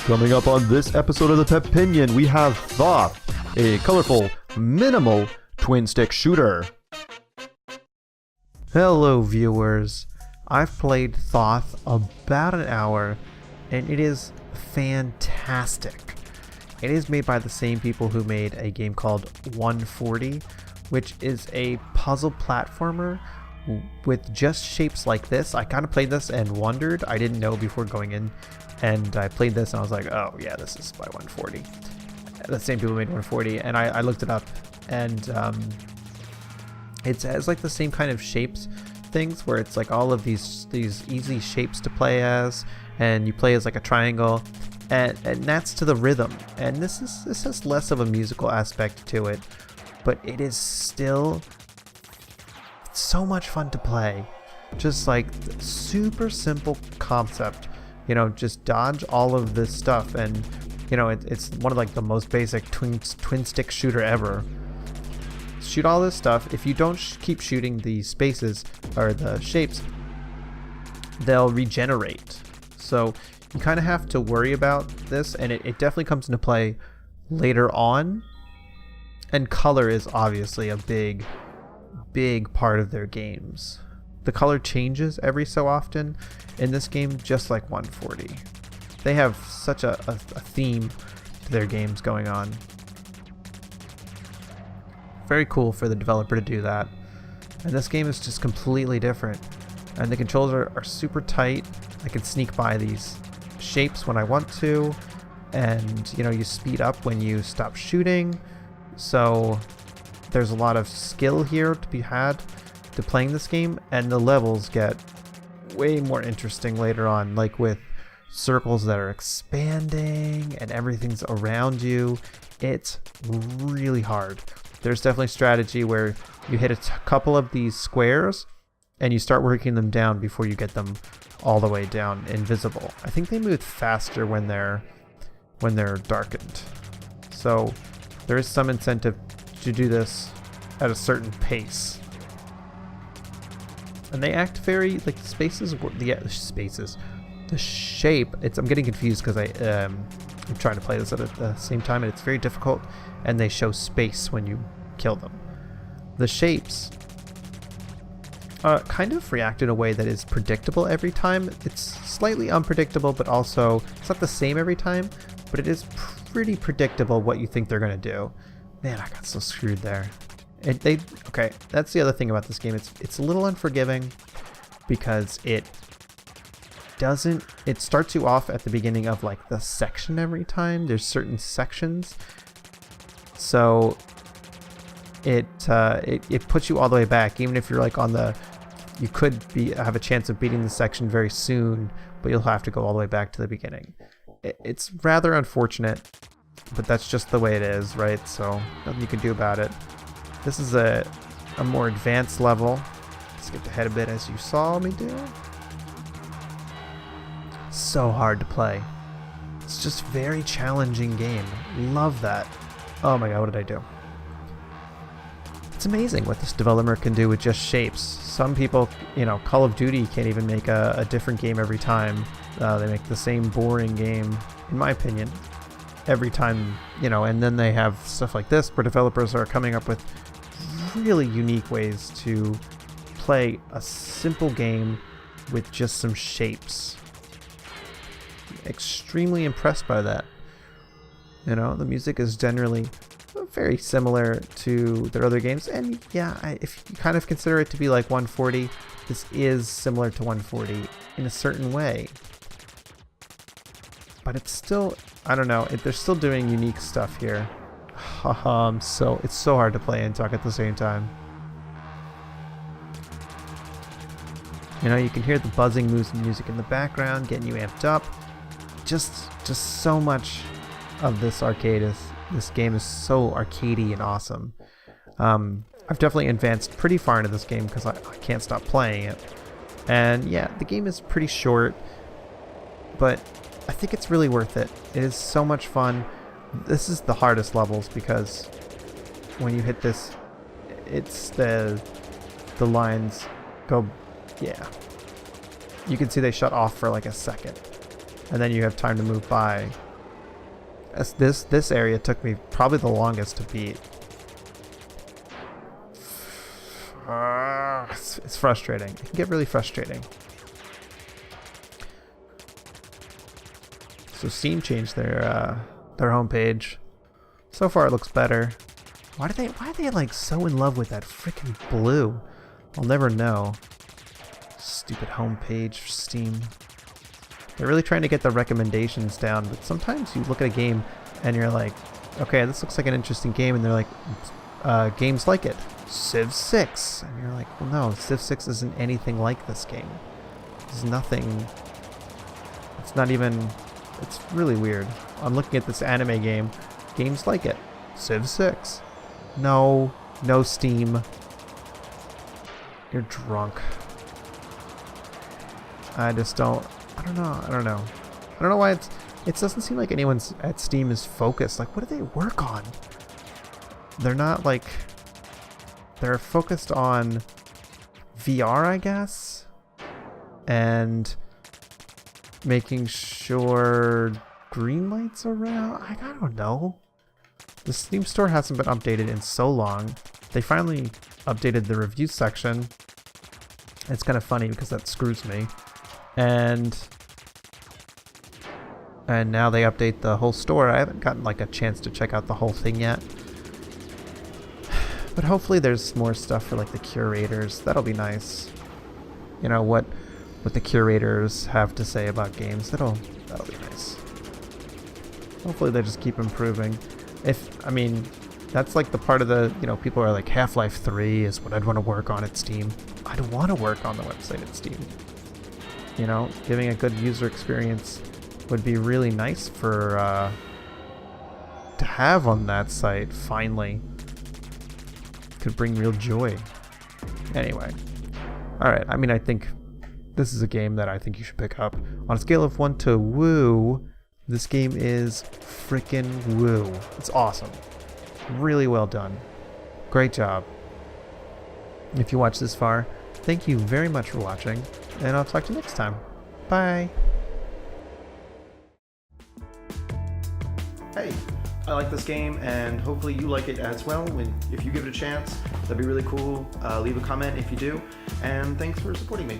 Coming up on this episode of the Peppinion, we have Thoth, a colorful, minimal twin-stick shooter. Hello viewers, I've played Thoth about an hour, and it is fantastic. It is made by the same people who made a game called 140, which is a puzzle platformer with just shapes like this. I kind of played this and wondered, I didn't know before going in, and I played this and I was like, oh yeah, this is by 140. The same people made 140, and I looked it up, and it has like the same kind of shapes things where it's like all of these easy shapes to play as, and you play as like a triangle, and that's to the rhythm. And this has less of a musical aspect to it, but it is still so much fun to play. Just like super simple concept, you know, just dodge all of this stuff, and you know, it's one of like the most basic twin stick shooter ever. Shoot all this stuff. If you don't keep shooting the spaces or the shapes, they'll regenerate. So you kind of have to worry about this, and it definitely comes into play later on. And color is obviously a big part of their games. The color changes every so often in this game, just like 140. They have such a theme to their games going on. Very cool for the developer to do that. And this game is just completely different. And the controls are super tight. I can sneak by these shapes when I want to. And, you know, you speed up when you stop shooting. So there's a lot of skill here to be had to playing this game. And the levels get way more interesting later on, like with circles that are expanding and everything's around you. It's really hard. There's definitely strategy where you hit a couple of these squares and you start working them down before you get them all the way down invisible. I think they move faster when they're darkened. So there is some incentive to do this at a certain pace. And they act very like spaces. The shape. I'm getting confused because I'm trying to play this at the same time, and it's very difficult. And they show space when you kill them. The shapes kind of react in a way that is predictable every time. It's slightly unpredictable, but also it's not the same every time. But it is pretty predictable what you think they're gonna do. Man, I got so screwed there. Okay, that's the other thing about this game. It's a little unforgiving because it starts you off at the beginning of like the section every time. There's certain sections, so it puts you all the way back, even if you're like you could have a chance of beating the section very soon, but you'll have to go all the way back to the beginning. It's rather unfortunate, but that's just the way it is, right? So nothing you can do about it. This is a more advanced level. Skipped ahead a bit, as you saw me do. So hard to play. It's just a very challenging game. Love that. Oh my god, what did I do? It's amazing what this developer can do with just shapes. Some people, you know, Call of Duty can't even make a different game every time. They make the same boring game, in my opinion, every time, you know, and then they have stuff like this where developers are coming up with really unique ways to play a simple game with just some shapes. Extremely impressed by that. You know, the music is generally very similar to their other games, and yeah, if you kind of consider it to be like 140, this is similar to 140 in a certain way. But it's still, I don't know, they're still doing unique stuff here. So it's so hard to play and talk at the same time. You know, you can hear the buzzing moves and music in the background, getting you amped up. Just so much of this game is so arcadey and awesome. I've definitely advanced pretty far into this game because I can't stop playing it. And yeah, the game is pretty short, but I think it's really worth it. It is so much fun. This is the hardest levels because when you hit this, it's the lines go, yeah. You can see they shut off for like a second, and then you have time to move by. This area took me probably the longest to beat. It's frustrating. It can get really frustrating. So Steam changed their homepage. So far it looks better. Why are they like so in love with that freaking blue? I'll never know. Stupid homepage for Steam. They're really trying to get the recommendations down, but sometimes you look at a game and you're like, okay, this looks like an interesting game, and they're like, games like it. Civ 6. And you're like, well, no, Civ 6 isn't anything like this game. There's nothing. It's not even. It's really weird. I'm looking at this anime game. Games like it. Civ 6. No. No Steam. You're drunk. I just don't. I don't know. I don't know why it doesn't seem like anyone at Steam is focused. Like, what do they work on? They're not like. They're focused on VR, I guess, and making sure green lights are around. I don't know. The Steam store hasn't been updated in so long. They finally updated the review section. It's kind of funny because that screws me. And now they update the whole store. I haven't gotten like a chance to check out the whole thing yet. But hopefully there's more stuff for like the curators. That'll be nice. You know what the curators have to say about games. That'll be nice. Hopefully they just keep improving. That's like the part of the, people are like Half-Life 3 is what I'd want to work on at Steam. I'd want to work on the website at Steam. Giving a good user experience would be really nice for to have on that site finally. Could bring real joy. Anyway. Alright, I think this is a game that I think you should pick up. On a scale of 1 to woo, this game is frickin' woo. It's awesome. Really well done. Great job. If you watched this far, thank you very much for watching, and I'll talk to you next time. Bye. Hey, I like this game, and hopefully you like it as well. If you give it a chance, that'd be really cool. Leave a comment if you do, and thanks for supporting me.